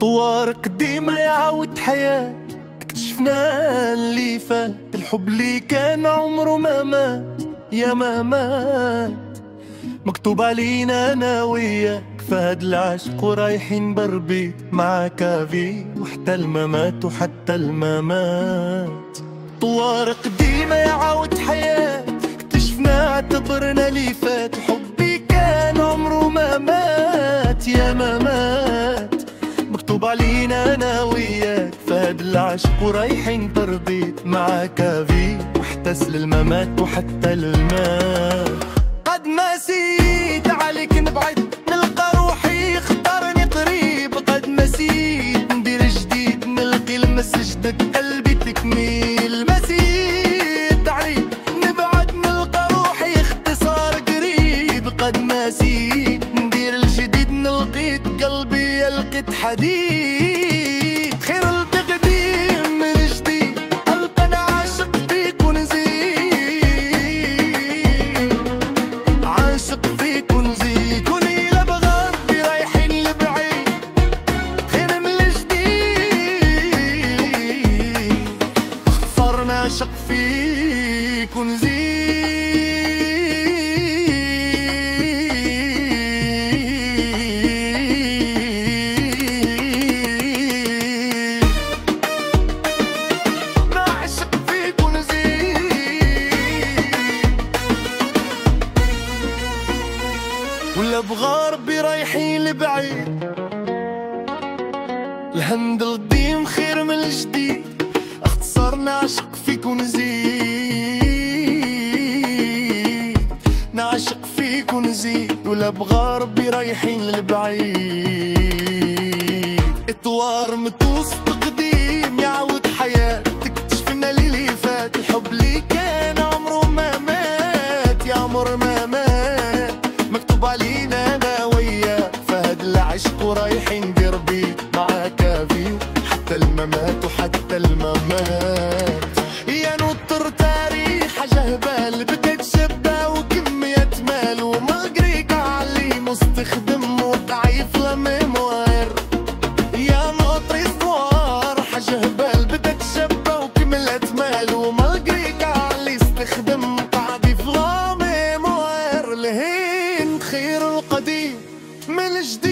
طوار قديمة يعاود حياة، اكتشفنا اللي فات، الحب اللي كان عمره ما مات يا ما مات. مكتوب علينا انا وياك فهاد العشق ورايحين بربي مع كافي، وحتى الممات وحتى الممات. طوار قديمة يعاود حياة، اكتشفنا اعتبرنا اللي فات، حبي كان عمره ما مات يا ما مات. مكتوب علينا انا وياك فهاد العشق ورايحين بربي مع كافي، واحتسل الممات وحتى المات. قد ما سيت عليك نبعد نلقى روحي اختارني قريب، قد ما سيت ندير جديد نلقي المسجدك قلبي تكميل. ما سيت عليك نبعد نلقى روحي اختصار قريب، قد ما سيت ندير الجديد نلقيت قلبي لقيت حديد. خير التقديم من جديد ألقى أنا عاشق فيك ونزيد، عاشق فيك ونزيد، كوني لبغى ربي رايحين لبعيد. خير من الجديد صار نعشق فيك ونزيد. ولا بغربي رايحين لبعيد، الهند القديم خير من الجديد، اختصار نعشق فيك ونزيد، نعشق فيك ونزيد. ولا بغربي رايحين لبعيد، اطوار متوسط قديم يعاود حياة، تكتشفنا اللي فات، الحب اللي كان عمره ما مات يا عمر ما مات. مكتوب علينا انا وياك فهاد العشق ورايحين دربي مع كافي، حتى الممات وحتى الممات. يا نطر تاريخ جهبال بدك شبه وكمية مال، ومقريك علي مستخدم وضعيف لميموار. يا نطر صوار حجهبال بدك شبه وكمية مال، ومقريك علي استخدم ضعيف لميموار. الهند خير القديم من جديد،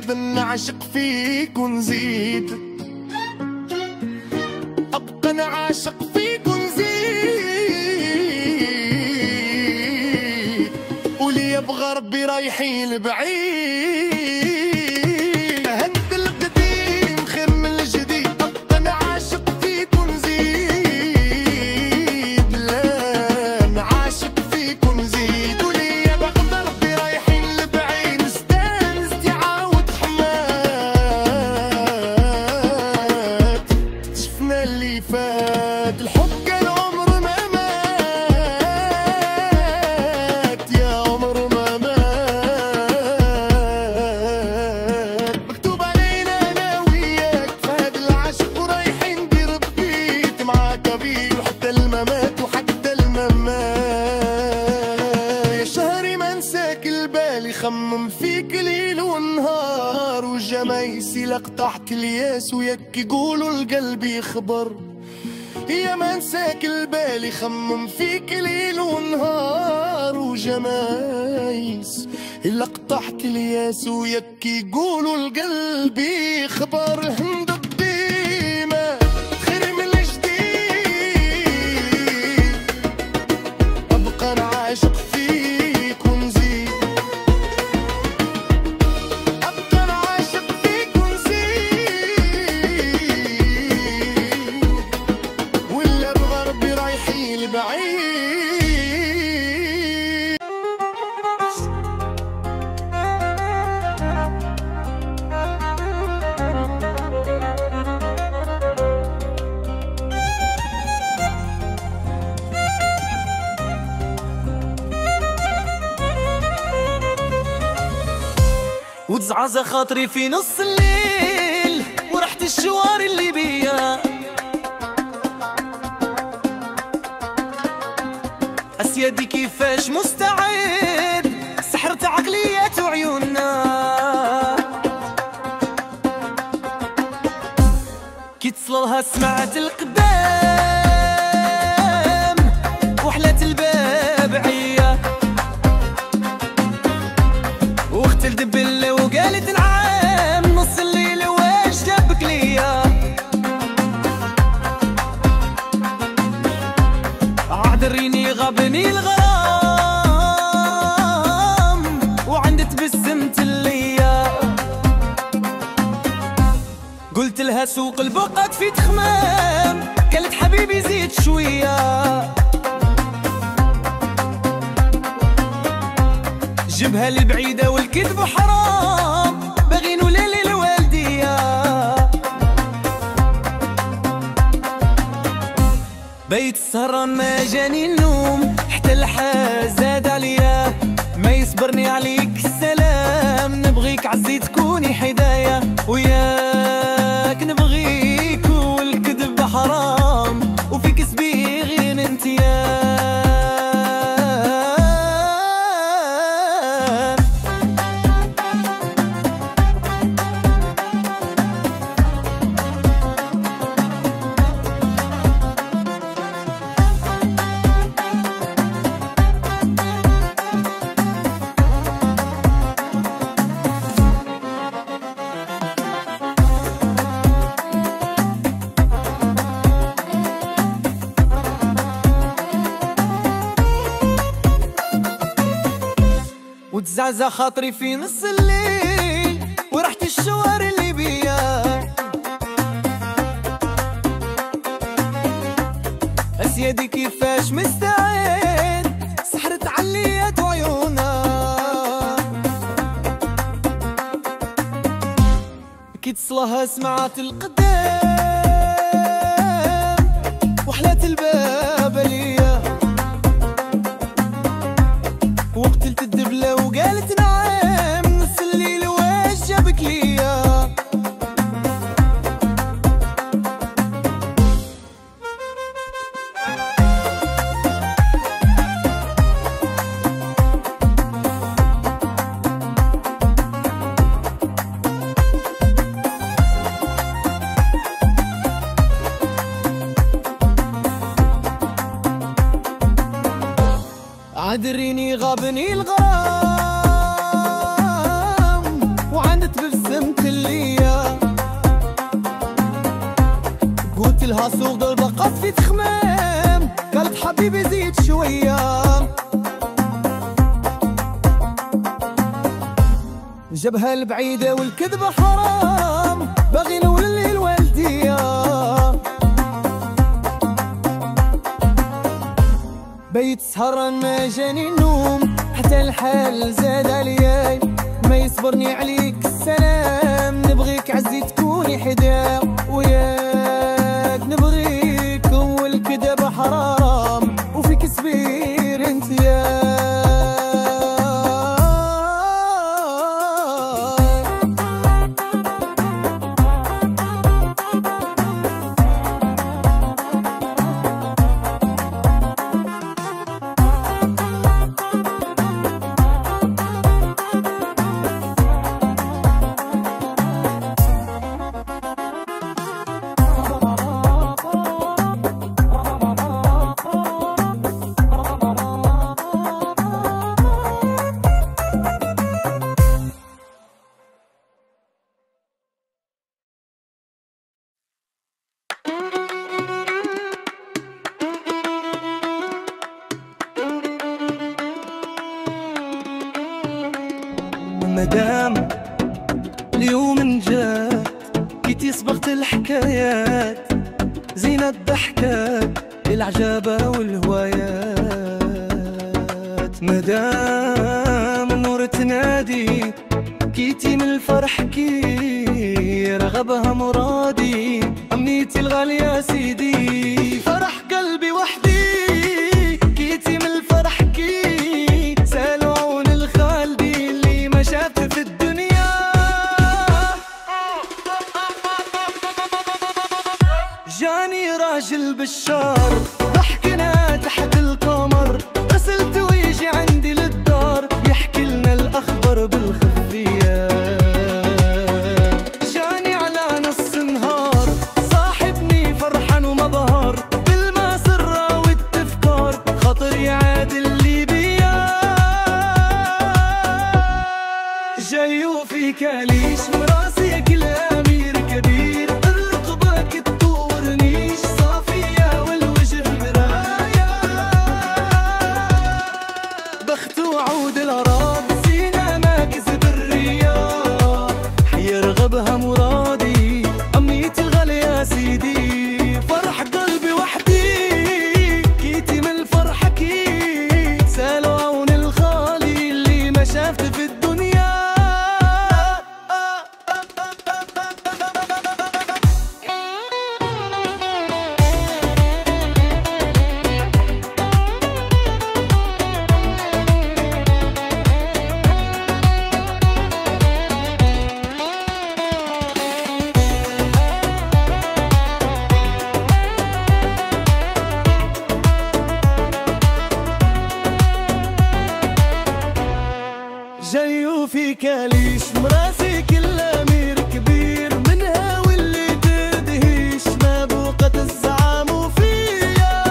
بنعشق فيك ونزيد، ابقى نعشق فيك ونزيد. ولي بغربي رايحين لبعيد، هند القديم خير من الجديد، ابقى نعشق فيك ونزيد. لا نعشق فيك ونزيد، ولي بغربي رايحين لبعيد، استانست يعاود حمات. شفنا اللي فات، الحب كان عمره ما مات يا عمره ما مات. مكتوب علينا انا وياك فهاد العشق ورايحين بربيت مع كبير، وحتى الممات وحتى الممات. يا شهري ما انساك البال يخمم فيك ليل ونهار، وجمايسي لقطعك الياس وياك يقولوا القلب يخبر. يا ما انساك البال يخمم فيك ليل ونهار، وجمايس لقطعك الياس وياك يقولوا القلب يخبر. الهند القديمة خير من الجديد، ابقى نعاشق فيك ونزيد، ابقى نعاشق فيك ونزيد. ولا بغربي رايحين لبعيد. وتزعزع خاطري في نص الليل، ورحت الشوار اللي بيا، أسيادي كيفاش مستعد، سحرت عقليات وعيوننا. كي تصلها سمعت القدام وحلات الباب عيا، واخت الدبلة وقالت نعام نص الليل واش جابك ليا. عذريني غابني الغرام وعند تبسمت ليا، قلت لها سوق البقات في تخمام، قالت حبيبي زيد شويه. جبها البعيدة والكذب حرام، باغي نولي الوالدية. بيت السهرة ما جاني النوم، حتى الحال زاد عليا، ما يصبرني عليك السلام. نبغيك عزي تكوني حدايا، وياك نبغيك والكذب حرام، وفيك سبي غير انت يا. وتزعزع خاطري في نص الليل ورحت الشوارع اللي بيا، اسيادي كيفاش مستعد سحرت عليات عيونها. كي تصلها سمعت القدام وحلات الباب ليا، وقتلت الدبلة وقالت نعم نص الليل واش جابك ليا. عذريني غابني الغرام وعندت ببسمت ليا، قلت لها سوق البقات في تخمام، قالت حبيبي زيد شويه. جبها البعيده والكذب حرام، باغي نولي الوالديه. بيت سهران ما جاني النوم، حتى الحال زاد عليا، ما يصبرني عليك السلام. نبغيك عزي تكوني حدا، وياك نبغيك والكذب حرام، وفيك سبير انت يا. مدام اليوم جات كيتي صبغت الحكايات، زينة الضحكات العجابة والهوايات. مدام النور تنادي كيتي من الفرح كي رغبها مرادي، أمنيتي الغالية سيدي فرح قلبي وحدي. كيتي من الفرح كي سالوا عون الخالدي اللي ما شافت في الدنيا. جاني راجل بالشار ضحكنا تحت القمر، غسلت ويجي عندي للدار يحكي لنا الأخبار بالخفية. جاني على نص نهار صاحي كاليش مراسي كل امير كبير منها واللي تدهيش ما بوقت الزعام فيا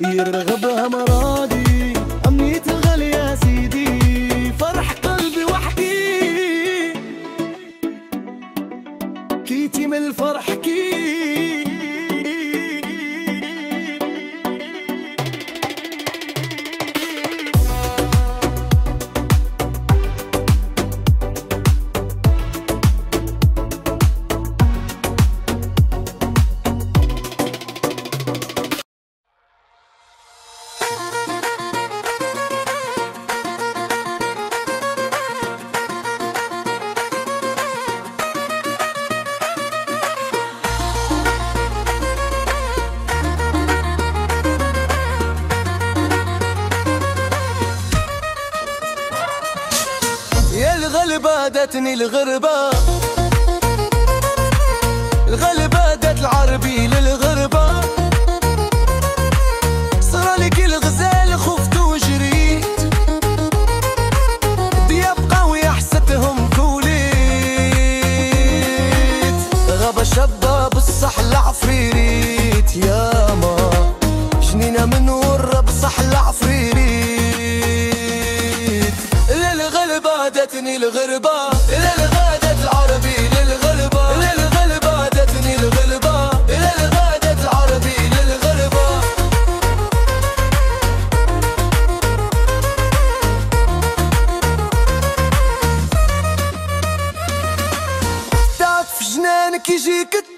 يرغبها مرادي امنية الغالي يا سيدي فرح قلبي وحدي كيتي من الفرح الغلبة داتني الغربة الغلبة دات العربي للغربة صرالي كي الغزال خفت وجريت دياب قوي حستهم كوليت غابة شابة بصح العفريريت ياما جنينة من ورا بصح العفريريت داتني الغربة للغادة العربي للغربة للغلبة داتني الغربة للغادة العربي للغربة تعرف جنانك يجيك